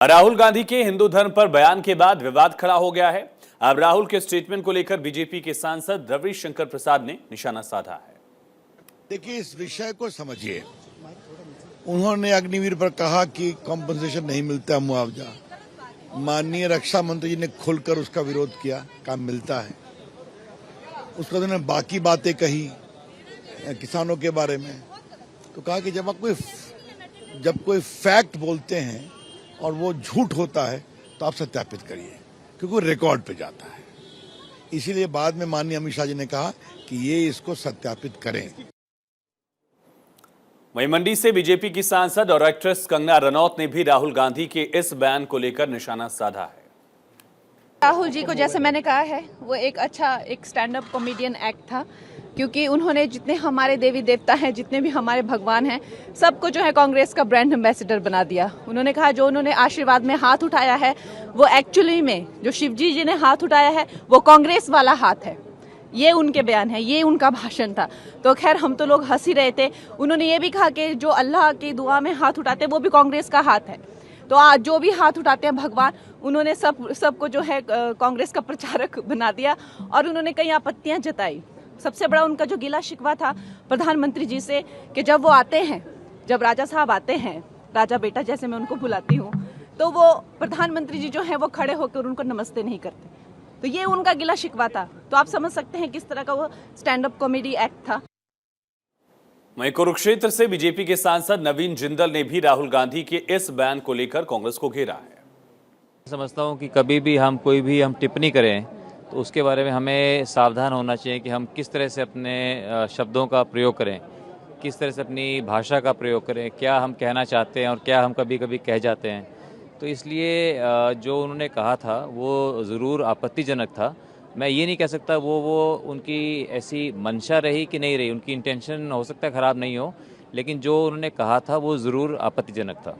राहुल गांधी के हिंदू धर्म पर बयान के बाद विवाद खड़ा हो गया है। अब राहुल के स्टेटमेंट को लेकर बीजेपी के सांसद रविशंकर प्रसाद ने निशाना साधा है। देखिए, इस विषय को समझिए। उन्होंने अग्निवीर पर कहा कि कॉम्पनसेशन नहीं मिलता मुआवजा। माननीय रक्षा मंत्री जी ने खुलकर उसका विरोध किया, काम मिलता है। उसके बाद उन्होंने बाकी बातें कही किसानों के बारे में, तो कहा कि जब कोई फैक्ट बोलते हैं और वो झूठ होता है तो आप सत्यापित करिए, क्योंकि वो रिकॉर्ड पे जाता है। इसीलिए बाद में माननीय अमित शाह जी ने कहा कि ये इसको सत्यापित करें। वहीं मंडी से बीजेपी की सांसद और एक्ट्रेस कंगना रनौत ने भी राहुल गांधी के इस बयान को लेकर निशाना साधा है। राहुल जी को जैसे मैंने कहा है, वो एक स्टैंड अप कॉमेडियन एक्ट था, क्योंकि उन्होंने जितने हमारे देवी देवता हैं, जितने भी हमारे भगवान हैं, सबको जो है कांग्रेस का ब्रांड एम्बेसडर बना दिया। उन्होंने कहा जो उन्होंने आशीर्वाद में हाथ उठाया है, वो एक्चुअली में जो शिवजी जी ने हाथ उठाया है वो कांग्रेस वाला हाथ है। ये उनके बयान है, ये उनका भाषण था। तो खैर हम तो लोग हंस ही रहे थे। उन्होंने ये भी कहा कि जो अल्लाह की दुआ में हाथ उठाते हैं वो भी कांग्रेस का हाथ है। तो आज जो भी हाथ उठाते हैं भगवान, उन्होंने सबको जो है कांग्रेस का प्रचारक बना दिया और उन्होंने कई आपत्तियां जताई। सबसे बड़ा उनका जो गिला शिकवा था प्रधानमंत्री जी से कि जब वो आते हैं, जब राजा साहब आते हैं, राजा बेटा जैसे मैं उनको बुलाती हूँ, तो वो प्रधानमंत्री जी जो है वो खड़े होकर उनको नमस्ते नहीं करते। तो ये उनका गिला शिकवा था। तो आप समझ सकते हैं किस तरह का वो स्टैंड अप कॉमेडी एक्ट था। वहीं कुरुक्षेत्र से बीजेपी के सांसद नवीन जिंदल ने भी राहुल गांधी के इस बयान को लेकर कांग्रेस को घेरा है। समझता हूं कि कभी भी हम टिप्पणी करें तो उसके बारे में हमें सावधान होना चाहिए कि हम किस तरह से अपने शब्दों का प्रयोग करें, किस तरह से अपनी भाषा का प्रयोग करें, क्या हम कहना चाहते हैं और क्या हम कभी कभी कह जाते हैं। तो इसलिए जो उन्होंने कहा था वो ज़रूर आपत्तिजनक था। मैं ये नहीं कह सकता वो उनकी ऐसी मंशा रही कि नहीं रही, उनकी इंटेंशन हो सकता है ख़राब नहीं हो, लेकिन जो उन्होंने कहा था वो ज़रूर आपत्तिजनक था।